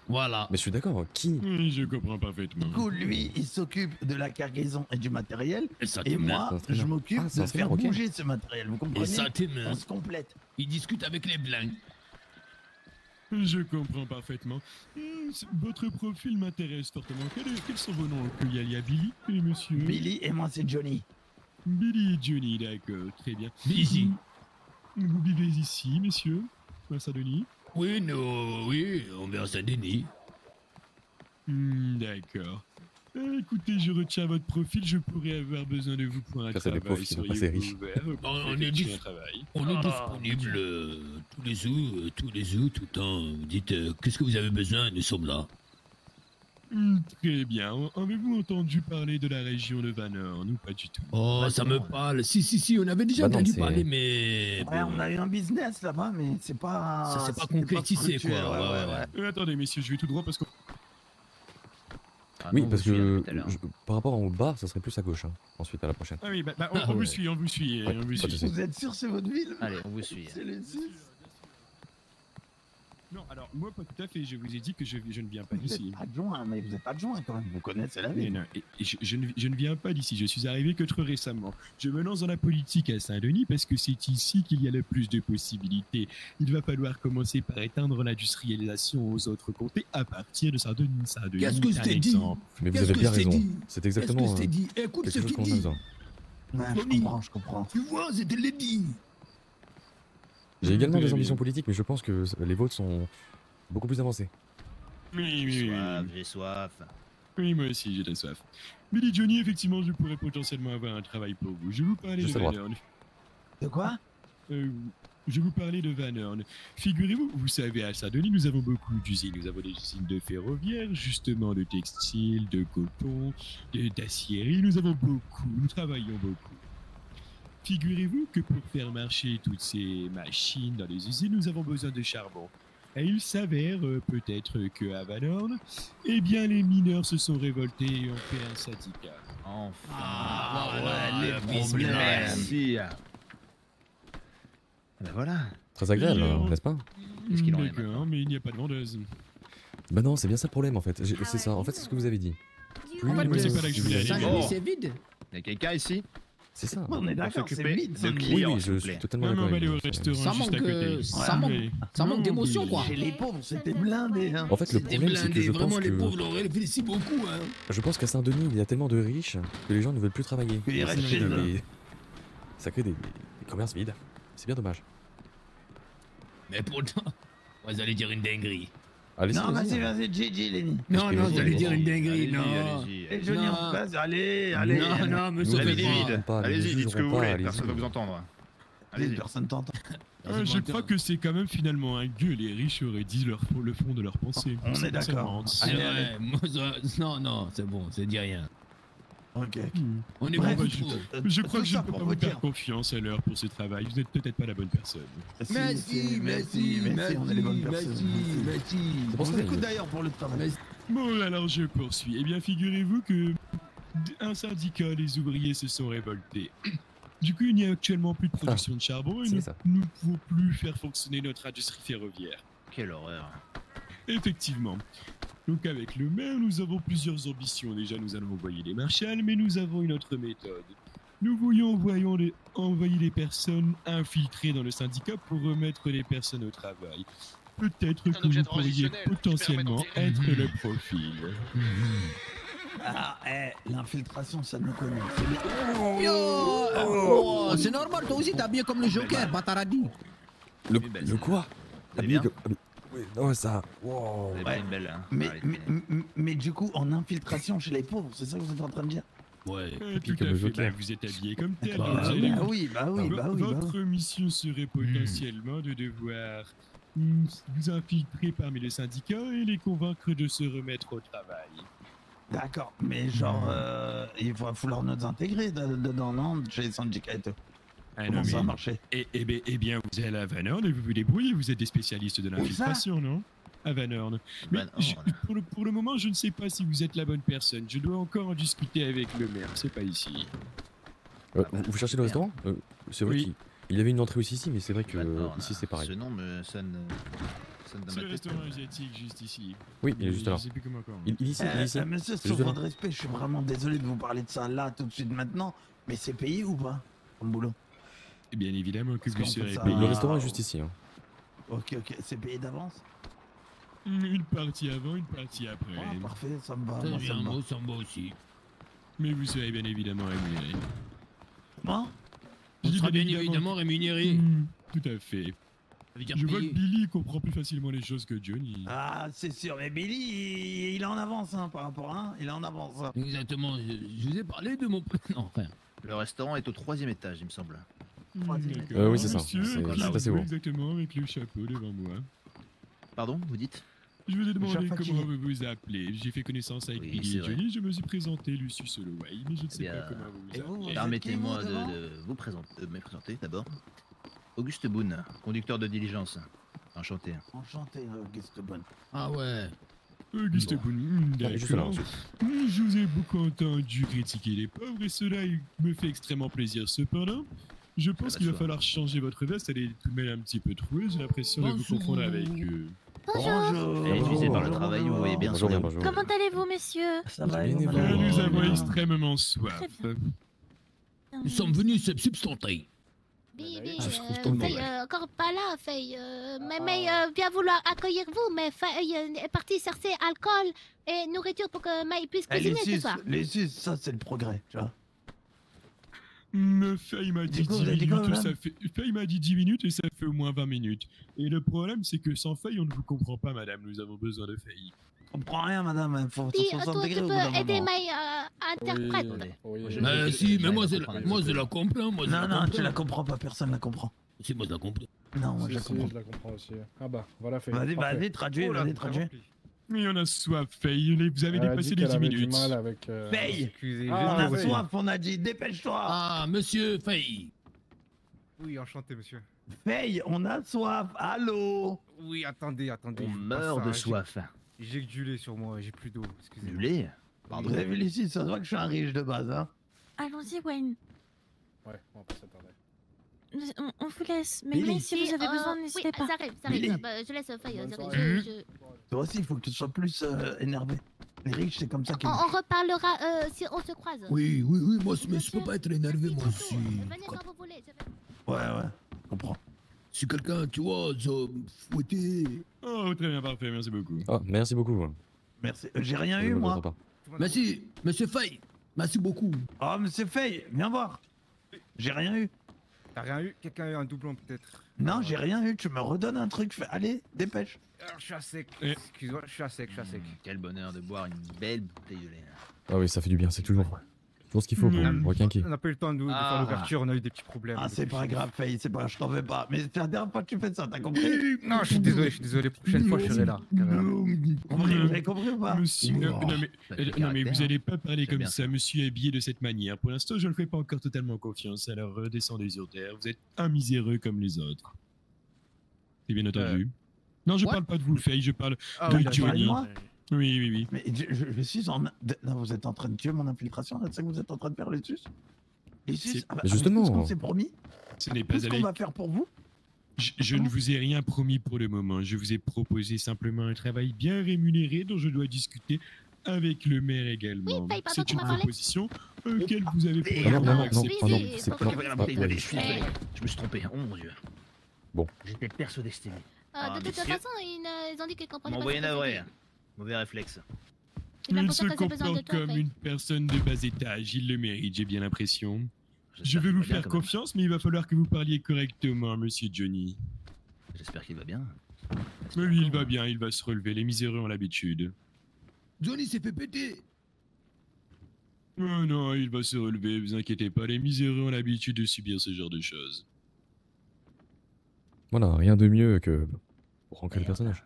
Voilà. Mais je suis d'accord. Qui? Oui, je comprends parfaitement. Du coup, lui, il s'occupe de la cargaison et du matériel. Et Exactement. moi, C'est un je traîneur. m'occupe Ah, c'est un de faire traîneur, ok. bouger ce matériel. Vous comprenez? Exactement. On se complète. Il discute avec les blancs. Je comprends parfaitement. Votre profil m'intéresse fortement. Quels sont vos noms? Il y a Billy et monsieur. Billy et moi, c'est Johnny. Billy et Johnny, d'accord, très bien. Ici. Vous vivez ici, messieurs? À Saint-Denis? Oui, non, oui, on vient à Saint-Denis. D'accord. Écoutez, je retiens votre profil, je pourrais avoir besoin de vous pour un Ça, c'est des travail. profils, Seriez-vous c'est riche. ouvert pour On est effectuer dis- un travail? On est disponible tous les jours, tout le temps. Vous dites, qu'est-ce que vous avez besoin? Nous sommes là. Très bien. Avez-vous entendu parler de la région de Van Horn ou pas du tout? Oh, ça me parle. Si, on avait déjà Bah non, entendu c'est- parler, mais... Ouais, bon, on a eu un business là-bas, mais c'est pas. Ça s'est pas c'était concrétisé, structuré, quoi. Ouais. Attendez, messieurs, je vais tout droit parce que... Ah Oui, non, parce vous suivez que tout à l'heure. par rapport au bar, ça serait plus à gauche. Hein. Ensuite, à la prochaine. Ah oui, on Ah, vous ouais. suit, on vous suit, Ouais, on vous pas de suit. souci. Vous êtes sûr que c'est votre ville? Allez, on vous suit. C'est les six. Non, alors, moi, pas tout à fait, je vous ai dit que je ne viens pas Vous d'ici. êtes adjoint, mais vous êtes adjoint quand même. Vous connaissez la Mais ville. non, et je ne viens pas d'ici, je suis arrivé que trop récemment. Je me lance dans la politique à Saint-Denis parce que c'est ici qu'il y a le plus de possibilités. Il va falloir commencer par éteindre l'industrialisation aux autres comtés à partir de Saint-Denis. Saint-Denis, Qu'est-ce que je un t'ai dit? exemple. Mais vous Qu'est-ce avez que bien je t'ai raison. dit? C'est Qu'est-ce que exactement je t'ai dit? Écoute quelque ce chose qu'il qu'on a dit. besoin. Ouais, je Tony. comprends, je comprends. Tu vois, c'était Lady. J'ai également Très des ambitions bien. politiques, mais je pense que les vôtres sont beaucoup plus avancées. Oui. J'ai soif. Oui, moi aussi, j'ai de la soif. Billy Johnny, effectivement, je pourrais potentiellement avoir un travail pour vous. Je vous parlais de Juste à Van droite. Horn. De quoi? Je vous parlais de Van Horn. Figurez-vous, vous savez, à Saint-Denis, nous avons beaucoup d'usines. Nous avons des usines de ferroviaire, justement, de textile, de coton, d'aciérie. Nous avons beaucoup, nous travaillons beaucoup. Figurez-vous que pour faire marcher toutes ces machines dans les usines, nous avons besoin de charbon. Et il s'avère peut-être qu'à Van Horn, eh bien, les mineurs se sont révoltés et ont fait un syndicat. Enfin. Ah, voilà, le les business. problèmes. Merci. Ben voilà. Très agréable, Et n'est-ce pas? Qu'est-ce qu'il en est D'accord, mais il n'y a pas de vendeuse. Bah non, c'est bien ça le problème en fait. C'est ça, en fait, c'est ce que vous avez dit. Plus En fait, moi, les c'est pas là que je voulais aller. utilisations- Bon. c'est vide. Il y a quelqu'un ici? C'est ça. On est d'accord, c'est s'occuper vide. de Saint-Denis. Oui, clients, oui, s'il je vous suis plaît. totalement Non, d'accord on va avec aller au vous. restaurant Ça juste à manque, côté. ça manque, Oui. ça manque Non, d'émotion, mais- quoi. Chez les pauvres, c'était blindé. Hein. En fait, le C'était problème, c'est que blindé, je pense vraiment, les pauvres que... l'ont réfléchi beaucoup, hein. Je pense qu'à Saint-Denis, il y a tellement de riches que les gens ne veulent plus travailler. Ils Et restent ça chez crée eux. Ça crée des commerces vides. C'est bien dommage. Mais pourtant, vous allez dire une dinguerie. Allez-y, Non, vas-y. vas-y, JJ, Lenny. Non, non, vous allez dire une Allez-y, dinguerie, non. allez-y, Et allez-y. Johnny, Non. vas-y, allez. Non, non, Vous monsieur avez Fay. des vides. pas, mais Allez-y, ils dites ce que vous jugeront pas, voulez, allez-y. personne ne va vous entendre. Allez, Allez-y. personne t'entend. Je crois que c'est quand même finalement un gueux, les riches auraient dit le fond de leurs pensées. On C'est est d'accord. forcément- C'est vrai, moi, non, non, c'est bon, ça dit rien. Ok. On est Bref, bon, Je crois que tout je ça ne peux pour pas vous vous dire. faire confiance à l'heure pour ce travail. Vous n'êtes peut-être pas la bonne personne. Merci, on est les bonnes personnes. merci. C'est pour On ça vous qu'il- écoute d'ailleurs pour le travail. Bon, alors je poursuis. Eh bien, figurez-vous que un syndicat des ouvriers se sont révoltés. Du coup, il n'y a actuellement plus de production de charbon et c'est nous ça. ne pouvons plus faire fonctionner notre industrie ferroviaire. Quelle horreur. Effectivement. Donc avec le maire, nous avons plusieurs ambitions. Déjà, nous allons envoyer des marshals, mais nous avons une autre méthode. Nous voulions envoyer des personnes infiltrées dans le syndicat pour remettre les personnes au travail. Peut-être Un que objet vous pourriez transitionnel qui potentiellement permet être le profil. Ah, l'infiltration, ça nous connaît. C'est bien. Oh, c'est normal, toi aussi t'es habillé comme le Joker, Bataradi. Le belle, quoi Vous allez bien Oui, non, ça. Wow. Vous avez pris une belle, hein. Mais, Allez, mais du coup, en infiltration chez les pauvres, c'est ça que vous êtes en train de dire? Ouais. Tout comme à le fait, Joker. bah, vous êtes habillé comme tel. Bah, donc vous allez- oui. Votre mission serait potentiellement de devoir vous infiltrer parmi les syndicats et les convaincre de se remettre au travail. D'accord, mais genre, il va falloir nous intégrer dedans, non? Chez les syndicats et tout. Ah, Comment non, ça va mais- marcher? Eh bien, vous êtes à la Van Horn et vous vous débrouillez, vous êtes des spécialistes de l'infiltration, non? À Van Horn. Mais Van Horn. pour le moment, je ne sais pas si vous êtes la bonne personne. Je dois encore en discuter avec le maire, c'est pas ici. Vous cherchez le restaurant C'est vrai Oui. qu'il y avait une entrée aussi ici, mais c'est vrai que Maintenant, ici c'est pareil. Ce nom me sonne. sonne dans C'est ma le tête. restaurant asiatique juste ici. Oui, il est juste là. Je sais plus comment encore. Il est ici, il est ici. Monsieur, Juste sur devant. votre respect, je suis vraiment désolé de vous parler de ça là tout de suite maintenant, mais c'est payé ou pas? Comme boulot. Et bien évidemment que Parce vous qu'on serez fait ça- Mais payé. le restaurant est juste ici. Hein. Ok, c'est payé d'avance? Une partie avant, une partie après. Ah, parfait, ça me va. Ça moi, vient, ça me va. moi, ça me va aussi. Mais vous serez bien évidemment rémunéré. Moi? Je On dis sera bien évidemment rémunéré. Tout à fait. Ça veut dire Je vois que payé. Billy comprend plus facilement les choses que Johnny. Ah, c'est sûr, mais Billy, il est en avance hein, par rapport à un, il est en avance. Hein. Exactement, je vous ai parlé de mon prénom. Enfin, Le restaurant est au 3e étage, il me semble. D'accord. Oui, c'est ça. Monsieur, C'est qui assez vous bon. exactement avec le chapeau devant moi. Pardon, vous dites? Je vous ai demandé suis fatigué. comment vous vous appelez. J'ai fait connaissance avec Oui, Billy c'est et vrai. Johnny. Je me suis présenté Lucius Holloway, mais je ne sais bien, pas comment vous et vous vous, appelez. êtes Permettez-moi qui, vous, devant de vous présenter, me présenter d'abord. Auguste Boone, conducteur de diligence. Enchanté. Enchanté, Auguste Bonne. ah ouais. Auguste Boone, Juste là, d'accord. monsieur. Je vous ai beaucoup entendu critiquer les pauvres et cela me fait extrêmement plaisir. Cependant, je pense va qu'il va de soi. falloir changer votre veste. Elle est tout de même un petit peu trouée. J'ai l'impression de vous Bonjour. confondre avec eux. Bonjour. Épuisé par le Bonjour, travail, vous bonjour. voyez bien Bonjour, son bonjour. Comment allez-vous, messieurs? Ça va, Bien et vous, évidemment. madame Nous avons Bien. extrêmement soif. Nous sommes venus se substanter. Bibi, Je trouve ton Faye, nom, encore pas là, Faye. Mais bien vouloir accueillir vous, mais Faye est partie chercher alcool et nourriture pour que Maï puisse Eh, les cuisiner ce sus, soir. les sus, ça c'est le progrès, tu vois. Faye m'a dit Du coup, 10 vous avez dit quoi, minutes, madame Faye m'a dit 10 minutes et ça fait au moins 20 minutes. Et le problème, c'est que sans Faye, on ne vous comprend pas, madame. Nous avons besoin de Faye. Je comprends rien, madame, il faut Dis, faut toi, tu s'intégrer au bout d'un peux aider moment. Maï interprète. Attendez. Oui, Moi, je- Mais je- si, je- mais moi, je- moi je la comprends. Moi, je Non, la non, comprends. tu la comprends pas, personne la comprend. Si, moi je la comprends. Non, moi Si, je la si, comprends. je la comprends aussi. Ah bah, voilà, fait. Vas-y, Parfait. vas-y, traduis, Oh là, vas-y, traduis. vraiment pli. Mais on a soif, Faye. Vous avez Elle a dépassé dit les qu'elle 10 avait du minutes. mal avec. Paye. Excusez, Ah, On a oui. soif, on a dit, dépêche-toi. Ah, monsieur Faye. Oui, enchanté, monsieur. Paye, on a soif, allô. Oui, attendez. On je vous passe meurt ça, de j'ai- soif. J'ai que du lait sur moi, j'ai plus d'eau, Du excusez-moi. lait? Vous Pardon. avez vu ici, ça se voit que je suis un riche de base, hein. Allons-y, Wayne. Ouais, on va pas s'attarder. On vous laisse. Mais Billy. si vous avez besoin, n'hésitez pas. Ça arrive, Billy. je laisse Faye. Bonne j'arrive, soirée. Toi aussi, il faut que tu sois plus énervé. Les riches, c'est comme ça qu'ils. On reparlera si on se croise. Oui, moi, mais je peux pas être énervé, moi aussi. Venez quand vous voulez. Ouais, je comprends. Si quelqu'un, tu vois, ça fouetté. Oh, très bien, parfait. Merci beaucoup. Oh, merci beaucoup. Merci. J'ai rien Je eu, me moi. comprends pas. Merci, monsieur Faye. Merci beaucoup. Oh, monsieur Faye, viens voir. J'ai rien eu. T'as rien eu? Quelqu'un a eu un doublon peut-être? Non, j'ai rien eu, tu me redonnes un truc. Allez, dépêche. Alors, je suis à sec. Excuse-moi, je suis à sec, je suis à sec. Quel bonheur de boire une belle bouteille de lait. Ah oui, ça fait du bien, c'est toujours ce qu'il faut pour requinquer. On n'a pas eu le temps de faire l'ouverture, on a eu des petits problèmes. Ah, c'est pas grave, Faye, c'est pas, je t'en veux pas. Mais c'est la dernière fois que tu fais ça, t'as compris? Non, je suis désolé, prochaine fois je serai là. Vous avez compris ou pas? Monsieur, non mais vous allez pas parler C'est comme bien ça, monsieur habillé de cette manière. Pour l'instant, je ne fais pas encore totalement confiance, alors redescendez sur terre. Vous êtes un miséreux comme les autres. C'est bien entendu. Non, je parle pas de vous, Faye, je parle de Johnny. Oui. Mais je suis en... Non, vous êtes en train de tuer mon infiltration, là, c'est ça que vous êtes en train de faire, les sus? Les sus? Mais justement... Tout ce qu'on s'est promis? Ce n'est pas Tout ce avec... qu'on va faire pour vous? Je ne vous ai rien promis pour le moment. Je vous ai proposé simplement un travail bien rémunéré dont je dois discuter avec le maire également. Oui, pardon, c'est tu une m'as parlé. proposition auquel vous avez Non, C'est pas la bouteille de lait, je me suis trompé, oh mon dieu. Bon. J'étais persuadé que c'était lui. De toute façon, ils ont dit qu'ils comprenaient pas. M'envoyer ce que navré. c'était. Mauvais réflexe. C'est bien Il pour se ça que j'ai besoin de comporte toi, comme Faye. une personne de bas étage. Il le mérite, j'ai bien l'impression. Je vais qu'il vous va bien, faire quand même. confiance, mais il va falloir que vous parliez correctement, monsieur Johnny. J'espère qu'il va bien. Mais oui, il va bien, il va se relever. Les miséreux ont l'habitude. Johnny s'est fait péter. Oh non, il va se relever, vous inquiétez pas. Les miséreux ont l'habitude de subir ce genre de choses. Voilà, rien de mieux que pour ancrer le personnage.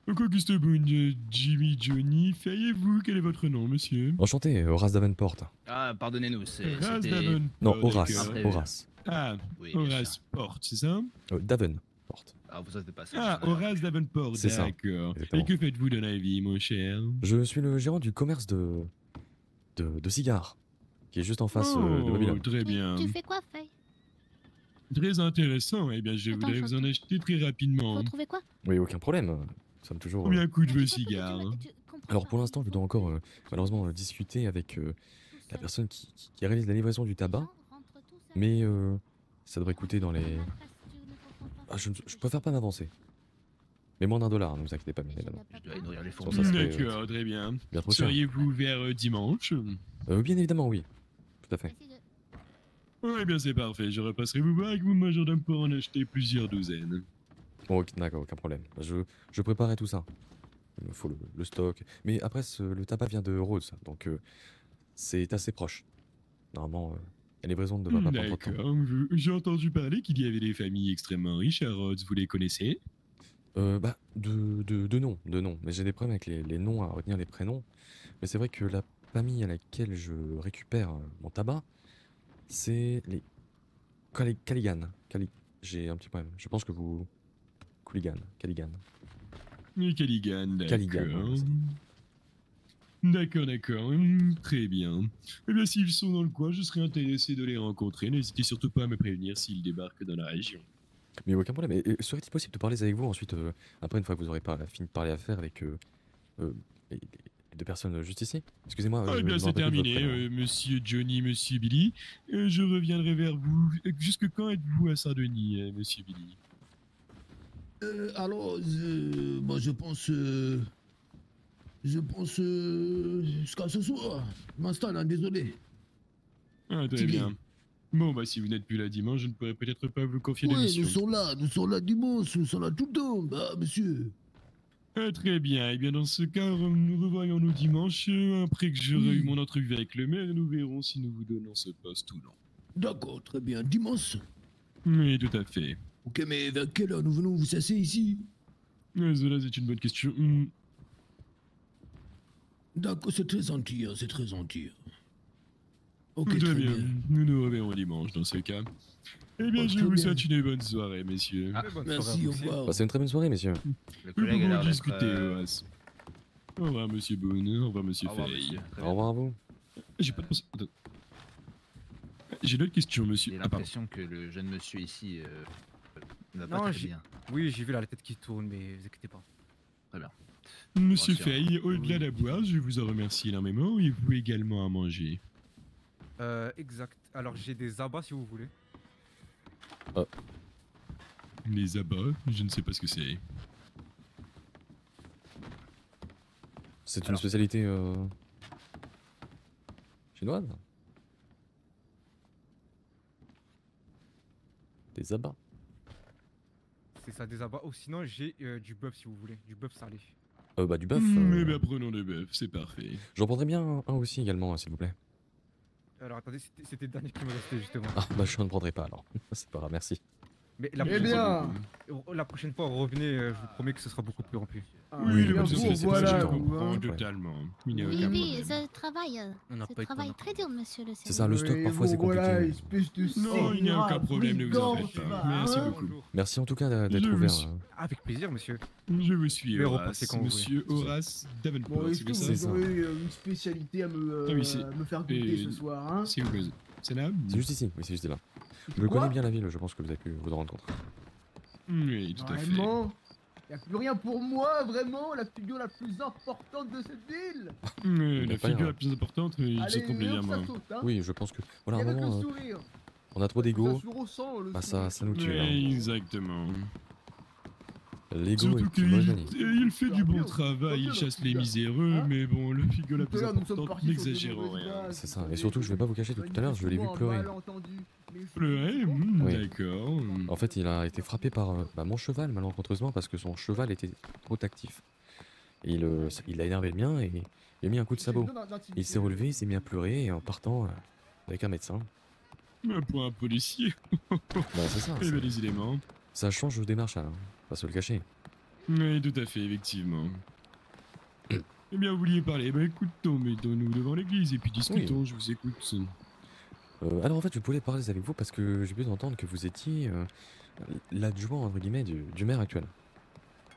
Auguste Boone, Jimmy, Johnny, Faye-vous, quel est votre nom, monsieur? Enchanté, Horace Davenport. Ah, pardonnez-nous, Horace c'était... Davenport. Non, Horace, d'accord. Horace. Ah, Oui, bien Horace sûr. Port, c'est ça? Davenport. Ah, vous savez pas ça. Ah, Horace Davenport, C'est ça, d'accord. exactement. Et que faites-vous dans la vie, mon cher? Je suis le gérant du commerce de cigares, qui est juste en face de Babylone. Très bien. Tu fais quoi, Faye? Très intéressant. Eh bien, je Attends, voudrais vous en acheter très rapidement. Faut trouver quoi? Oui, aucun problème. Nous sommes toujours... Combien coûte vos cigares? Alors pour l'instant, je dois encore malheureusement discuter avec la personne qui réalise la livraison du tabac, mais ça devrait coûter dans les... Ah, je préfère pas m'avancer. Mais moins $1, ne vous inquiétez pas, bien évidemment. Je dois nourrir les Sinon, fourmis. ça serait, D'accord, très bien. bien trop cher. Seriez-vous ouvert dimanche? Bien évidemment, oui. Tout à fait. Oui, bien c'est parfait. Je repasserai vous voir avec mon majordome pour en acheter plusieurs douzaines. Bon, ok, d'accord, aucun problème. Je préparais tout ça. Il me faut le stock. Mais après, le tabac vient de Rhodes, donc c'est assez proche. Normalement, la livraison ne devrait pas prendre trop de temps. D'accord. J'ai entendu parler qu'il y avait des familles extrêmement riches à Rhodes. Vous les connaissez? De nom. Mais j'ai des problèmes avec les noms, à retenir les prénoms. Mais c'est vrai que la famille à laquelle je récupère mon tabac, c'est les Caligan. J'ai un petit problème. Je pense que vous... Caligan. Les Caligan, d'accord. Caligan, D'accord. Très bien. Eh bien, s'ils sont dans le coin, je serais intéressé de les rencontrer. N'hésitez surtout pas à me prévenir s'ils débarquent dans la région. Mais aucun problème. Et serait-il possible de parler avec vous ensuite, après, une fois que vous aurez fini de parler affaire avec les deux personnes juste ici? Excusez-moi. Ah, eh je bien, me c'est rappelle plus de votre terminé, prénom. monsieur Johnny, monsieur Billy. Je reviendrai vers vous. Jusque quand êtes-vous à Saint-Denis, monsieur Billy? Alors, moi je pense jusqu'à ce soir. Je m'installe, hein, désolé. Ah, très Tilly. bien. Bon, bah, si vous n'êtes plus là dimanche, je ne pourrai peut-être pas vous confier de Oui, mission. nous sommes là dimanche, nous sommes là tout le temps, bah, monsieur. Ah, très bien. Eh bien, dans ce cas, nous revoyons-nous dimanche. Après que j'aurai eu mon entrevue avec le maire, nous verrons si nous vous donnons ce poste ou non. D'accord, très bien. Dimanche. Oui, tout à fait. Ok, mais vers quelle heure nous venons vous chasser ici? Cela, c'est une bonne question. D'accord, c'est très gentil, hein, c'est très gentil. Ok, Très très bien. bien. Nous nous reverrons dimanche dans ce cas. Eh bien, Oh, je très vous bien. souhaite une bonne soirée, messieurs. Merci, au revoir. Passez une très bonne soirée, messieurs. Le Nous collègue a pouvons l'air d'être, discuter, Horace. Au revoir, monsieur Boone. Au revoir, monsieur Au revoir, Fay. monsieur. Très Au bien. revoir à vous. J'ai pas de... Attends. J'ai une autre question, monsieur. J'ai Ah, pardon. l'impression que le jeune monsieur ici ne va pas Non, très j'ai... bien. Oui, j'ai vu là, la tête qui tourne, mais vous inquiétez pas. Très bien. Monsieur Bien sûr. Fay, au-delà d'aboire, je vous en remercie énormément et vous également à manger. Exact. Alors j'ai des abats si vous voulez. Les abats, je ne sais pas ce que c'est. C'est une Alors. spécialité chinoise? Des abats. C'est ça, des abats. Ou sinon, j'ai du bœuf si vous voulez. Du bœuf salé. Bah du bœuf. Eh ben, prenons des bœufs, c'est parfait. J'en prendrais bien un aussi également, s'il vous plaît. Alors attendez, c'était le dernier qui me restait justement. Ah bah je ne prendrai pas alors. C'est pas grave, merci. Mais la prochaine fois, revenez, je vous promets que ce sera beaucoup plus rempli. Oui, le bien plus sûr, c'est voilà, je vous, comprends hein. totalement. Il n'y a Oui, aucun oui, problème. je travaille. On n'a Je pas eu de travaille temps très dur, monsieur le C'est ça, le stock Oui, parfois c'est bon, compliqué. voilà, espèce de Non, il n'y a aucun scélérat, problème, ne vous en brigand, faites tu pas. vas, Merci hein. beaucoup. Merci en tout cas d'être Je ouvert. suis- Avec plaisir, monsieur. Je vous suis Mais Horace, repassez quand vous monsieur Horace Davenport, Bon, est-ce c'est que bien ça vous ça. aurez une spécialité à me, Ah oui, c'est- me faire goûter et- ce soir, hein? C'est où c'est là C'est juste ici, oui c'est juste là. Je Quoi connais bien la ville, je pense que vous avez pu vous en rendre compte. Oui, tout à fait. Vraiment? Y a plus rien pour moi, vraiment? La figure la plus importante de cette ville? La pas figure grave. la plus importante, il se Allez, trompe hop, ça légèrement. saute, hein? Oui, je pense que. Voilà, Et à un avec le moment, sourire. on a trop d'ego. Ça se ressent, le Bah sourire. ça nous tue. Oui, Hein. exactement. L'ego Surtout est une mauvaise manie. qu'il fait du bon Bien, travail, il bien, chasse bien. les miséreux, Hein mais bon, la figure la Tout plus à l'heure, nous sommes importante, partis sur des n'exagérons mauvaises rien. bases, C'est ça. vous Et savez, surtout, je vais pas vous cacher, depuis tout à l'heure, je l'ai vu manifestement, pleurer. malentendu. Mais Pleurer Oui. D'accord. En fait, il a été frappé par mon cheval, malencontreusement, parce que son cheval était trop actif. Et il a énervé le mien et il a mis un coup de sabot. Il s'est relevé, il s'est mis à pleurer et en partant avec un médecin. Pour un policier. Bah, c'est ça. Eh bien, les éléments. Ça change de démarche, hein, pas se le cacher. Oui, tout à fait, effectivement. Eh bien, vous vouliez parler. Bah écoutons, mettons-nous devant l'église et puis discutons, je vous écoute. Alors en fait, je voulais parler avec vous parce que j'ai pu entendre que vous étiez l'adjoint, entre guillemets, du maire actuel.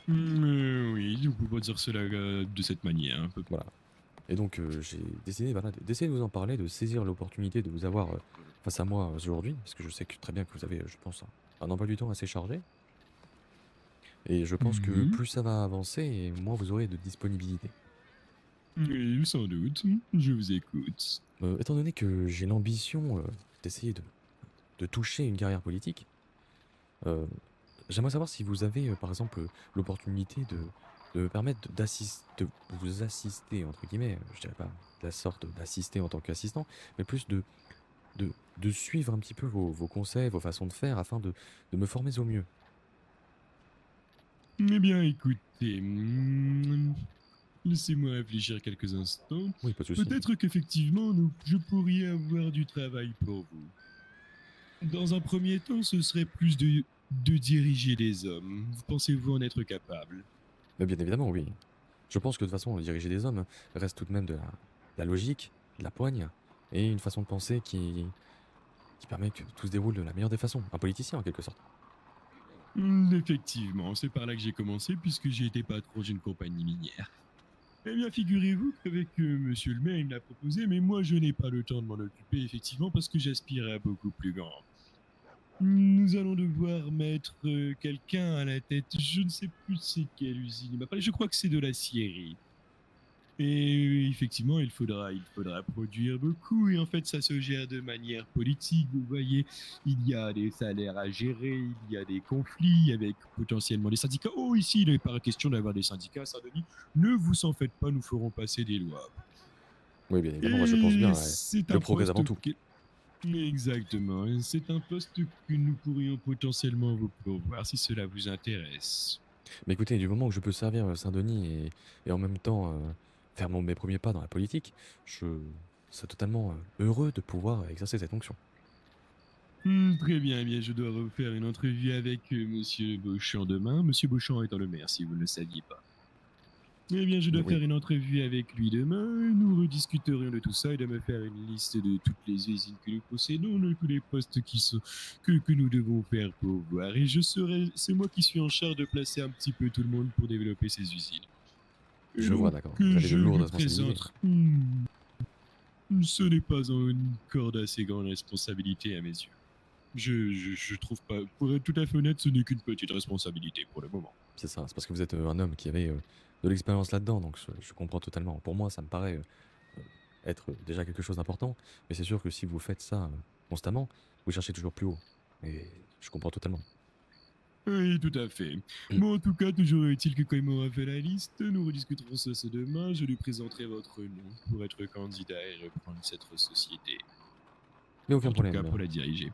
Oui, on peut pas dire cela de cette manière. Voilà. Et donc j'ai décidé d'essayer de vous en parler, de saisir l'opportunité de vous avoir face à moi aujourd'hui, parce que je sais que très bien que vous avez, je pense, un emploi du temps assez chargé. Et je pense que plus ça va avancer, et moins vous aurez de disponibilité. Oui, sans doute. Je vous écoute. Étant donné que j'ai l'ambition d'essayer de toucher une carrière politique, j'aimerais savoir si vous avez, par exemple, l'opportunité de me permettre de vous assister, entre guillemets, je dirais pas de la sorte d'assister en tant qu'assistant, mais plus de suivre un petit peu vos conseils, vos façons de faire, afin de me former au mieux. Eh bien, écoutez, laissez-moi réfléchir quelques instants. Oui, pas de souci. Peut-être qu'effectivement, je pourrais avoir du travail pour vous. Dans un premier temps, ce serait plus de diriger des hommes. Pensez-vous en être capable? Mais bien évidemment, oui. Je pense que de toute façon, diriger des hommes reste tout de même de la logique, de la poigne, et une façon de penser qui permet que tout se déroule de la meilleure des façons. Un politicien, en quelque sorte. Effectivement, c'est par là que j'ai commencé puisque j'ai été patron d'une compagnie minière. Eh bien, figurez-vous qu'avec monsieur le maire, il me l'a proposé, mais moi je n'ai pas le temps de m'en occuper, effectivement, parce que j'aspire à beaucoup plus grand. Nous allons devoir mettre quelqu'un à la tête, je ne sais plus c'est quelle usine il m'a parlé, je crois que c'est de l'acierie. Et effectivement, il faudra produire beaucoup, et en fait, ça se gère de manière politique, vous voyez. Il y a des salaires à gérer, il y a des conflits avec potentiellement des syndicats. Oh, ici, il n'est pas question d'avoir des syndicats à Saint-Denis. Ne vous en faites pas, nous ferons passer des lois. Oui, bien évidemment, moi, je pense bien. C'est Le un progrès poste avant tout. Exactement, c'est un poste que nous pourrions potentiellement vous pourvoir si cela vous intéresse. Mais écoutez, du moment que je peux servir Saint-Denis et en même temps faire mes premiers pas dans la politique, je serais totalement heureux de pouvoir exercer cette fonction. Très bien, eh bien, je dois refaire une entrevue avec monsieur Beauchamp demain. Monsieur Beauchamp étant le maire, si vous ne le saviez pas. Eh bien, je dois faire une entrevue avec lui demain. Nous rediscuterions de tout ça et de me faire une liste de toutes les usines que nous possédons, de tous les postes que nous devons faire pour voir. Et c'est moi qui suis en charge de placer un petit peu tout le monde pour développer ces usines. Je vois, d'accord. Vous avez de lourdes responsabilités. Ce n'est pas une corde assez grande responsabilité à mes yeux. Je trouve pas. Pour être tout à fait honnête, ce n'est qu'une petite responsabilité pour le moment. C'est ça, c'est parce que vous êtes un homme qui avait de l'expérience là-dedans, donc je comprends totalement. Pour moi, ça me paraît être déjà quelque chose d'important, mais c'est sûr que si vous faites ça constamment, vous cherchez toujours plus haut. Et je comprends totalement. Oui, tout à fait. Bon, en tout cas, toujours est-il que quand il m'aura fait la liste, nous rediscuterons ça demain. Je lui présenterai votre nom pour être candidat et reprendre cette société. Mais aucun en problème. tout cas, pour la diriger.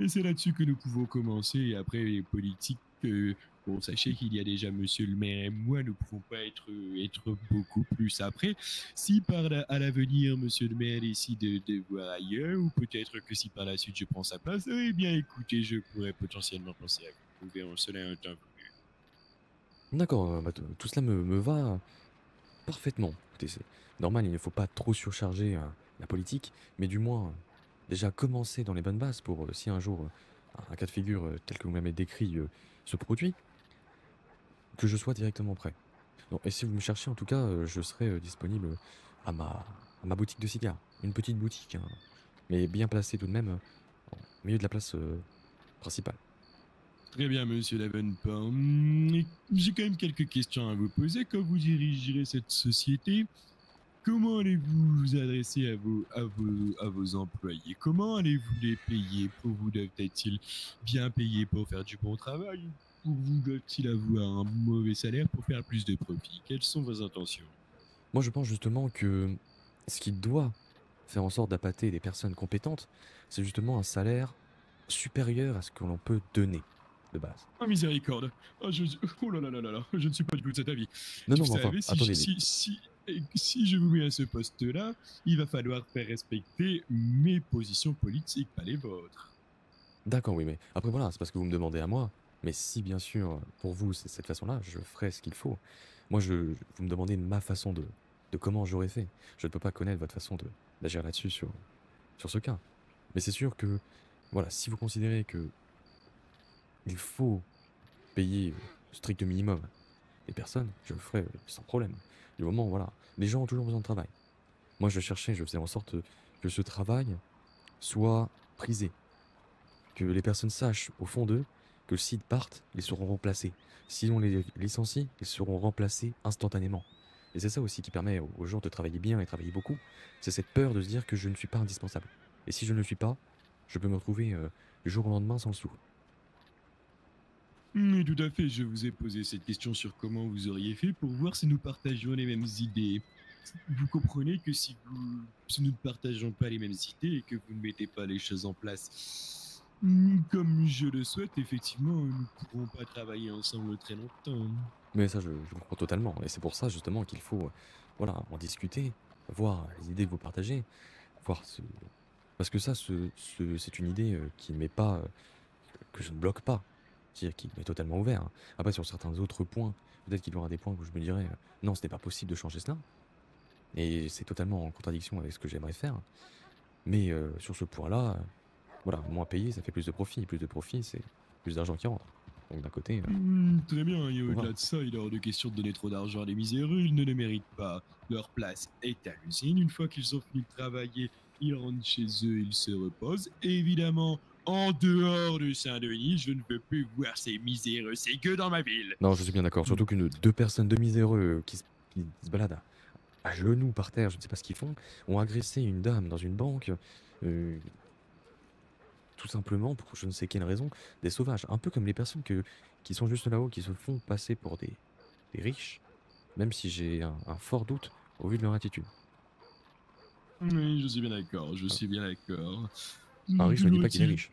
Et c'est là-dessus que nous pouvons commencer. Et après, les politiques que, bon, sachez qu'il y a déjà monsieur le maire et moi, nous ne pouvons pas être beaucoup plus après. Si à l'avenir, monsieur le maire décide de voir ailleurs, ou peut-être que si par la suite je prends sa place, eh bien écoutez, je pourrais potentiellement penser à vous. Nous verrons cela un temps voulu. D'accord, tout cela me va parfaitement. Écoutez, c'est normal, il ne faut pas trop surcharger la politique, mais du moins, déjà commencer dans les bonnes bases pour si un jour un cas de figure tel que vous m'avez décrit se produit, que je sois directement prêt. Non, et si vous me cherchez, en tout cas, je serai disponible à ma boutique de cigares. Une petite boutique, hein, mais bien placée tout de même, au milieu de la place principale. Très bien, monsieur Davenport. J'ai quand même quelques questions à vous poser. Quand vous dirigerez cette société, comment allez-vous vous adresser à vos employés? Comment allez-vous les payer? Pour vous, doivent-ils bien payer pour faire du bon travail? Pour vous, doivent-ils avoir un mauvais salaire pour faire plus de profit? Quelles sont vos intentions? Moi, je pense justement que ce qui doit faire en sorte d'appâter des personnes compétentes, c'est justement un salaire supérieur à ce que l'on peut donner de base. Oh miséricorde. Oh là là là là là, je ne suis pas du tout de cet avis. Non, Vous non, mais enfin, savez, attendez. si je vous mets à ce poste-là, il va falloir faire respecter mes positions politiques, pas les vôtres. D'accord, oui, mais après voilà, c'est parce que vous me demandez à moi. Mais si bien sûr, pour vous, c'est cette façon-là, je ferai ce qu'il faut. Moi, vous me demandez ma façon de comment j'aurais fait. Je ne peux pas connaître votre façon d'agir là-dessus sur ce cas. Mais c'est sûr que, voilà, si vous considérez que il faut payer strict minimum les personnes, je le ferai sans problème. Du moment, voilà, les gens ont toujours besoin de travail. Moi, je faisais en sorte que ce travail soit prisé. Que les personnes sachent, au fond d'eux, que s'ils partent, ils seront remplacés. Si on les licencie, ils seront remplacés instantanément. Et c'est ça aussi qui permet aux gens de travailler bien et travailler beaucoup. C'est cette peur de se dire que je ne suis pas indispensable. Et si je ne le suis pas, je peux me retrouver du jour au lendemain sans le sou. Oui, tout à fait. Je vous ai posé cette question sur comment vous auriez fait pour voir si nous partagions les mêmes idées. Vous comprenez que si nous ne partageons pas les mêmes idées et que vous ne mettez pas les choses en place comme je le souhaite, effectivement, nous ne pourrons pas travailler ensemble très longtemps. Mais ça, je comprends totalement. Et c'est pour ça, justement, qu'il faut voilà, en discuter, voir les idées que vous partagez, voir parce que ça, c'est une idée qui ne m'est pas... que je ne bloque pas. C'est-à-dire qu'il est totalement ouvert. Hein. Après, sur certains autres points, peut-être qu'il y aura des points où je me dirais non, ce n'est pas possible de changer cela. Et c'est totalement en contradiction avec ce que j'aimerais faire. Mais sur ce point-là, voilà, moins payé, ça fait plus de profit. Plus de profit, c'est plus d'argent qui rentre. Donc d'un côté... très bien, et au-delà de ça, il est hors de question de donner trop d'argent à des miséreux, ils ne le méritent pas. Leur place est à l'usine, une fois qu'ils ont fini de travailler, ils rentrent chez eux, ils se reposent. Et évidemment, en dehors de Saint-Denis, je ne veux plus voir ces miséreux, c'est que dans ma ville. Non, je suis bien d'accord, surtout deux personnes, deux miséreux qui se baladent à genoux par terre, je ne sais pas ce qu'ils font, ont agressé une dame dans une banque, tout simplement pour je ne sais quelle raison, des sauvages, un peu comme les personnes qui sont juste là-haut, qui se font passer pour des riches, même si j'ai un fort doute au vu de leur attitude. Oui, je suis bien d'accord, je suis bien d'accord. Un riche ne dit pas qu'il est riche.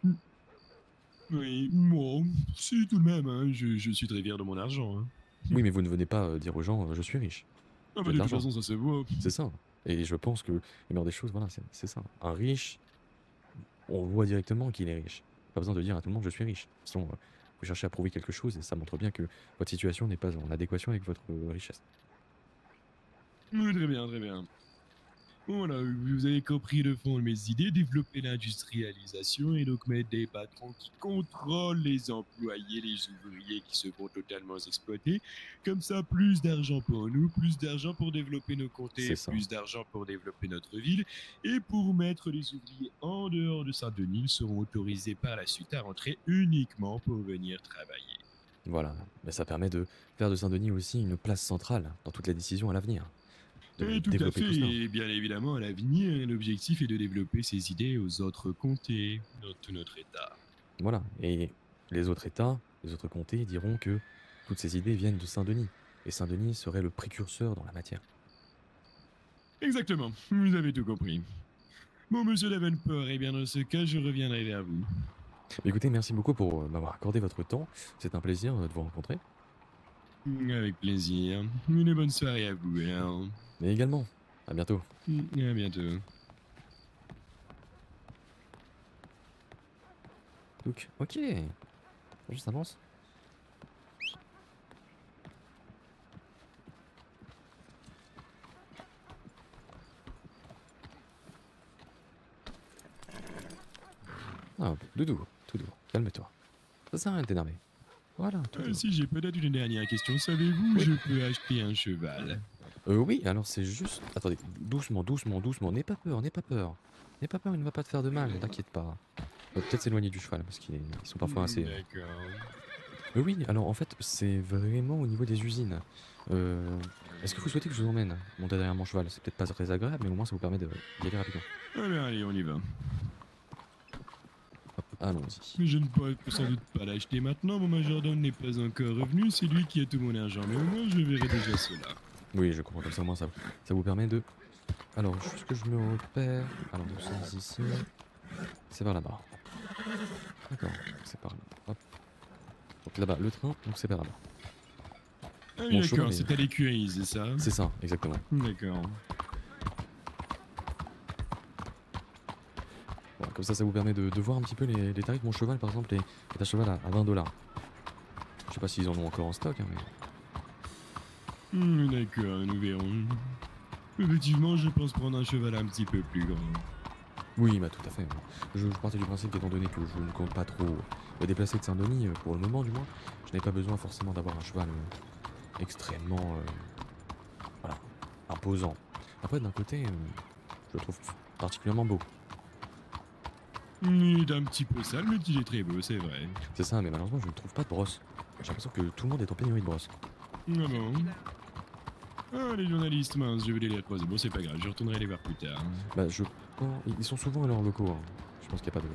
Oui, moi, si tout de même, hein, je suis très fier de mon argent. Hein. Oui, mais vous ne venez pas dire aux gens je suis riche. Ah bah de toute façon, ça se voit. C'est ça. Et je pense que la meilleure des choses, voilà, c'est ça. Un riche, on voit directement qu'il est riche. Pas besoin de dire à tout le monde je suis riche. Sinon, vous cherchez à prouver quelque chose et ça montre bien que votre situation n'est pas en adéquation avec votre richesse. Oui, très bien, très bien. Voilà, vous avez compris le fond de mes idées, développer l'industrialisation et donc mettre des patrons qui contrôlent les employés, les ouvriers qui se font totalement exploiter. Comme ça, plus d'argent pour nous, plus d'argent pour développer nos comtés, plus d'argent pour développer notre ville. Et pour mettre les ouvriers en dehors de Saint-Denis, ils seront autorisés par la suite à rentrer uniquement pour venir travailler. Voilà, mais ça permet de faire de Saint-Denis aussi une place centrale dans toutes les décisions à l'avenir. Et tout à fait, et bien évidemment, à l'avenir, l'objectif est de développer ces idées aux autres comtés, dans tout notre État. Voilà, et les autres États, les autres comtés diront que toutes ces idées viennent de Saint-Denis, et Saint-Denis serait le précurseur dans la matière. Exactement, vous avez tout compris. Bon, monsieur Davenport, et bien dans ce cas, je reviendrai vers vous. Écoutez, merci beaucoup pour m'avoir accordé votre temps. C'est un plaisir de vous rencontrer. Avec plaisir. Une bonne soirée à vous, alors. Mais également, à bientôt. À bientôt. Donc, ok. Juste avance. Ah, doudou, calme-toi. Ça sert à rien de t'énerver. Voilà, tout doux. Si j'ai peut-être une dernière question, savez-vous, je peux acheter un cheval. Oui, alors c'est juste... Attendez, doucement, n'aie pas peur, N'aie pas peur, il ne va pas te faire de mal, ne t'inquiète pas. On va peut-être s'éloigner du cheval, parce qu'ils sont parfois assez... D'accord. Oui, alors en fait, c'est vraiment au niveau des usines. Est-ce que vous souhaitez que je vous emmène monter derrière mon cheval? C'est peut-être pas très agréable, mais au moins ça vous permet d'y aller rapidement. Alors, allez, on y va. Hop, allons-y. Je ne pourrais sans doute pas l'acheter maintenant, mon majordome n'est pas encore revenu, c'est lui qui a tout mon argent, mais au moins je verrai déjà cela. Oui, je comprends, comme ça au moins ça vous permet de... Alors, juste que je me repère... Alors, nous sommes ici... C'est par là-bas. D'accord, c'est par là. Hop. Donc là-bas, le train, donc c'est par là-bas. Ah Mon oui, cheval d'accord, est- c'est à l'écurie, c'est ça? C'est ça, exactement. D'accord. Bon, comme ça vous permet de voir un petit peu les tarifs. Mon cheval, par exemple, est un cheval à 20$. Je sais pas s'ils en ont encore en stock, hein, mais... D'accord, nous verrons. Effectivement, je pense prendre un cheval un petit peu plus grand. Oui, bah tout à fait. Je partais du principe qu'étant donné que je ne compte pas trop me déplacer de Saint-Denis, pour le moment du moins, je n'ai pas besoin forcément d'avoir un cheval extrêmement voilà, imposant. Après, d'un côté, je le trouve particulièrement beau. Il est un petit peu sale, mais il est très beau, c'est vrai. C'est ça, mais malheureusement, je ne trouve pas de brosse. J'ai l'impression que tout le monde est en pénurie de brosse. Ah bon? Ah, les journalistes, mince, je vais les croiser. Bon, c'est pas grave, je retournerai les voir plus tard. Bah, ils sont souvent à leurs locaux. Hein. Je pense qu'il n'y a pas de...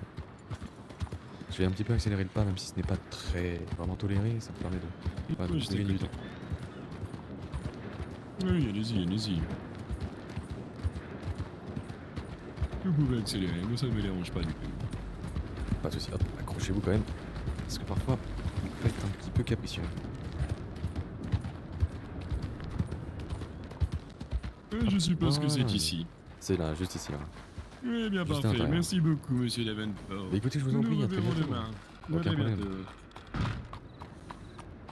Je vais un petit peu accélérer le pas, même si ce n'est pas très vraiment toléré, ça me permet de... Voilà, Ouais, de je gagner du t'écoute. temps. Oui, allez-y, allez-y. Vous pouvez accélérer, moi ça ne me dérange pas du tout. Pas de soucis, hop, accrochez-vous quand même. Parce que parfois, vous pouvez être un petit peu capricieux. Je suppose que c'est Voilà. ici. C'est là, juste ici. Là. Eh bien, Juste à parfait. l'intérieur. Merci beaucoup, monsieur Davenport. Bah, écoutez, je vous en Nous prie, nous à très reverrons bientôt. demain. Aucun À très problème. bientôt.